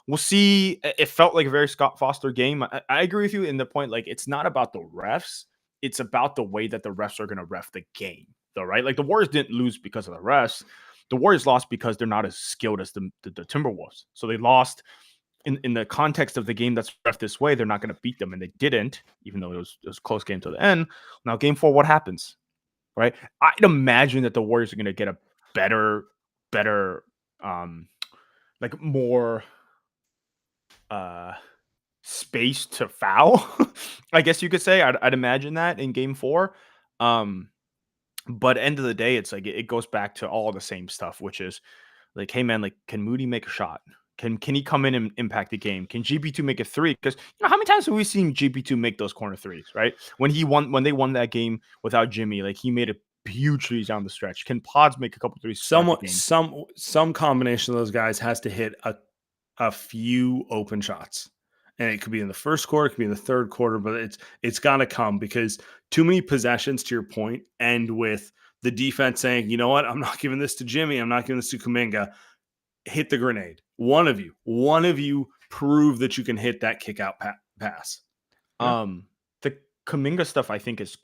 we'll see. It felt like a very Scott Foster game. I agree with you in the point. Like it's not about the refs; it's about the way that the refs are going to ref the game, though, right? Like the Warriors didn't lose because of the refs. The Warriors lost because they're not as skilled as the Timberwolves. So they lost. In the context of the game that's ref this way, they're not going to beat them, and they didn't, even though it was a close game to the end. Now, game 4, what happens? Right? I'd imagine that the Warriors are going to get a better, like more space to foul. I guess you could say. I'd imagine that in game 4. But end of the day, it's like it goes back to all the same stuff, which is like, hey man, like, can Moody make a shot? Can he come in and impact the game? Can GB2 make a 3? Because how many times have we seen GB2 make those corner threes, right? When they won that game without Jimmy, like he made a huge threes down the stretch. Can Pods make a couple threes? Some combination of those guys has to hit a few open shots. And it could be in the first quarter, it could be in the third quarter, but it's got to come because too many possessions, to your point, end with the defense saying, you know what, I'm not giving this to Jimmy, I'm not giving this to Kuminga. Hit the grenade. One of you prove that you can hit that kick out pass. Yeah. The Kuminga stuff I think is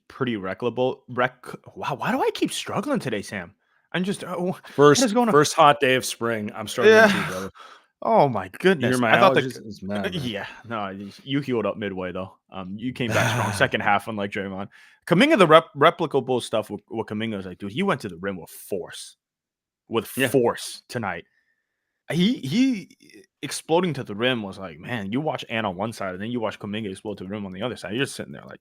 pretty wreckable. Wow, why do I keep struggling today, Sam? I'm just first hot day of spring. I'm struggling too, brother. Oh my goodness! You hear my allergies? It's mad, man. Yeah, no, you healed up midway though. You came back strong second half, unlike Draymond. Kuminga, the replicable stuff with Kuminga is like, dude, he went to the rim with force. Force tonight. He exploding to the rim was like, man, you watch Ant on one side and then you watch Kuminga explode to the rim on the other side. You're just sitting there like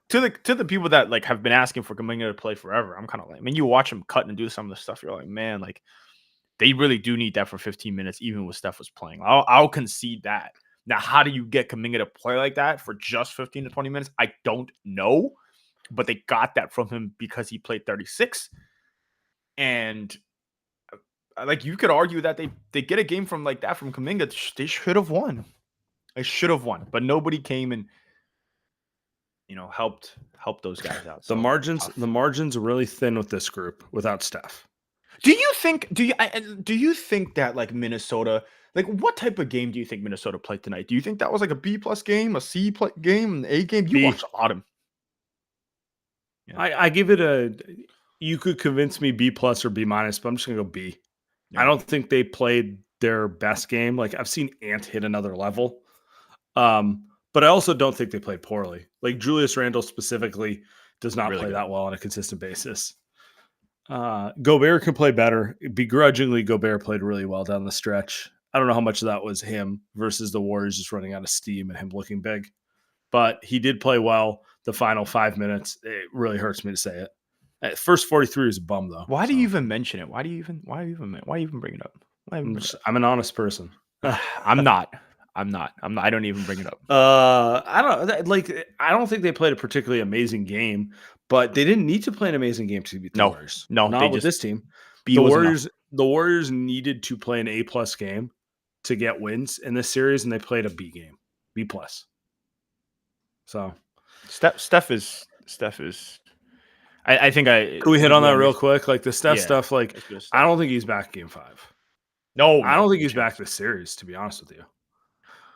to the people that like have been asking for Kuminga to play forever. I'm kind of like, I mean, you watch him cut and do some of the stuff. You're like, man, like they really do need that for 15 minutes, even when Steph was playing. I'll concede that. Now, how do you get Kuminga to play like that for just 15 to 20 minutes? I don't know, but they got that from him because he played 36. And like you could argue that they get a game from like that from Kuminga, they should have won. They should have won, but nobody came and helped those guys out. The So margins are really thin with this group without Steph. Do you think that like Minnesota, like what type of game do you think Minnesota played tonight? Do you think that was like a B+ game, a C+ game, an A game? You B. watched a lot of them. Yeah. I give it you could convince me B+ or B-, but I'm just gonna go B. Yeah. I don't think they played their best game. Like I've seen Ant hit another level. But I also don't think they played poorly. Like Julius Randle specifically does not Really play good. that well on a consistent basis. Gobert can play better. Begrudgingly, Gobert played really well down the stretch. I don't know how much of that was him versus the Warriors just running out of steam and him looking big. But he did play well the final 5 minutes. It really hurts me to say it. At first 43 is a bum, though. Why do you even mention it? Why do you even bring it up? I'm an honest person. I'm not. I don't even bring it up. I don't think they played a particularly amazing game, but they didn't need to play an amazing game to beat the Warriors. No, not with this team. The Warriors needed to play an A+ game to get wins in this series, and they played a B game, B+. So Steph is. I think can we hit on that real quick? Like the Steph stuff. Like I don't think he's back game 5. No, I don't think he's back this series. To be honest with you.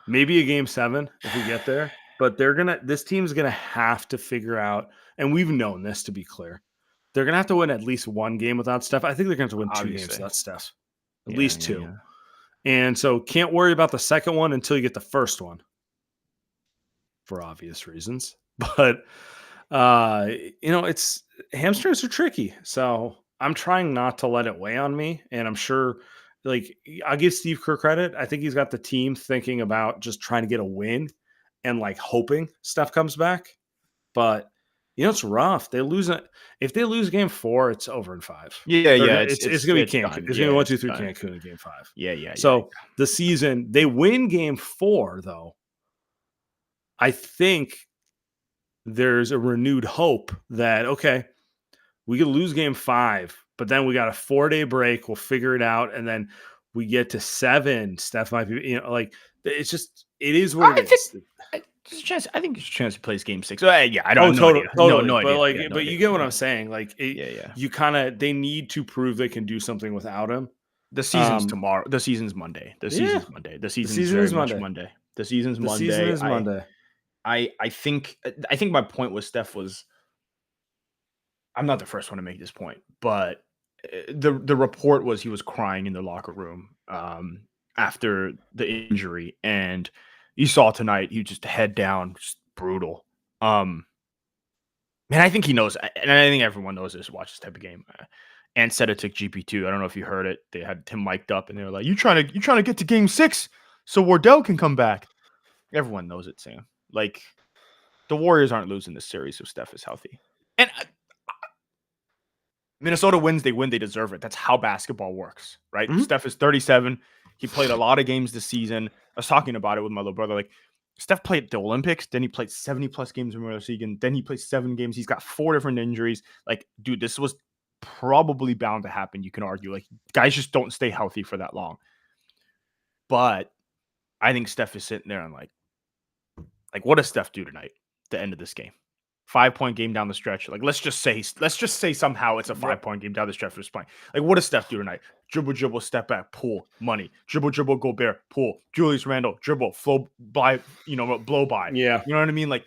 Maybe a game 7 if we get there, but this team's going to have to figure out, and we've known this to be clear, they're going to have to win at least one game without Steph. I think they're going to have to win 2 games without Steph, at least 2. Yeah. And so can't worry about the second one until you get the first one for obvious reasons. But, it's hamstrings are tricky. So I'm trying not to let it weigh on me. And I'm sure like I'll give Steve Kerr credit. I think he's got the team thinking about just trying to get a win and like hoping Steph comes back. But it's rough. If they lose game 4, it's over in 5. Yeah. It's gonna be Cancun. It's gonna be 1-2-3 Cancun in game 5. Yeah. So the season they win game 4, though. I think there's a renewed hope that we could lose game 5. But then we got a 4-day break. We'll figure it out. And then we get to 7. Steph might be, it's just, it is what it is. I think there's a chance he plays game 6. I don't know. Totally. No but idea. You get what I'm saying. Like, you they need to prove they can do something without him. The season's tomorrow. The season's Monday. The season is Monday. The season is Monday. The season is Monday. I think my point with Steph was, I'm not the first one to make this point, but the report was he was crying in the locker room after the injury, and you saw tonight he just head down, just brutal. Man, I think he knows, and I think everyone knows this. Watch this type of game. And said it took GP2. I don't know if you heard it. They had him mic'd up, and they were like, "You trying to get to game 6 so Wardell can come back?" Everyone knows it, Sam. Like the Warriors aren't losing this series if Steph is healthy, and Minnesota wins, they win, they deserve it. That's how basketball works, right? Mm-hmm. Steph is 37. He played a lot of games this season. I was talking about it with my little brother. Like, Steph played the Olympics, then he played 70+ games in regular season, then he played 7 games. He's got 4 different injuries. Like, dude, this was probably bound to happen, you can argue. Like, guys just don't stay healthy for that long. But I think Steph is sitting there and like what does Steph do tonight, the end of this game? 5-point game down the stretch. Like, let's just say somehow it's a 5-point game down the stretch for this point. Like, what does Steph do tonight? Dribble, step back, pull, money. Dribble, Gobert, pull. Julius Randle, dribble, flow by, blow by. Yeah. You know what I mean? Like,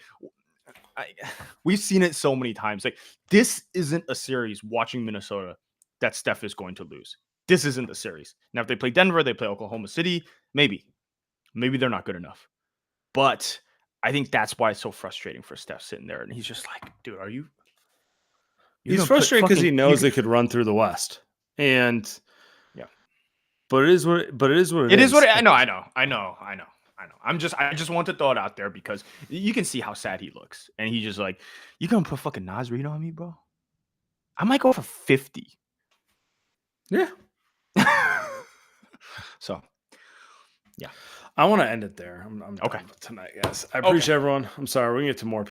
we've seen it so many times. Like, this isn't a series watching Minnesota that Steph is going to lose. This isn't the series. Now, if they play Denver, they play Oklahoma City, maybe they're not good enough. But I think that's why it's so frustrating for Steph sitting there. And he's just like, dude, are you? He's frustrated because he knows they could run through the West. And yeah. But it is what it is. I know. I just want to throw it out there because you can see how sad he looks. And he's just like, you gonna put fucking Nas Reed on me, bro? I might go for 50. Yeah. So, yeah. I want to end it there. I'm Okay. done tonight, guys. I appreciate everyone. I'm sorry. We can get to more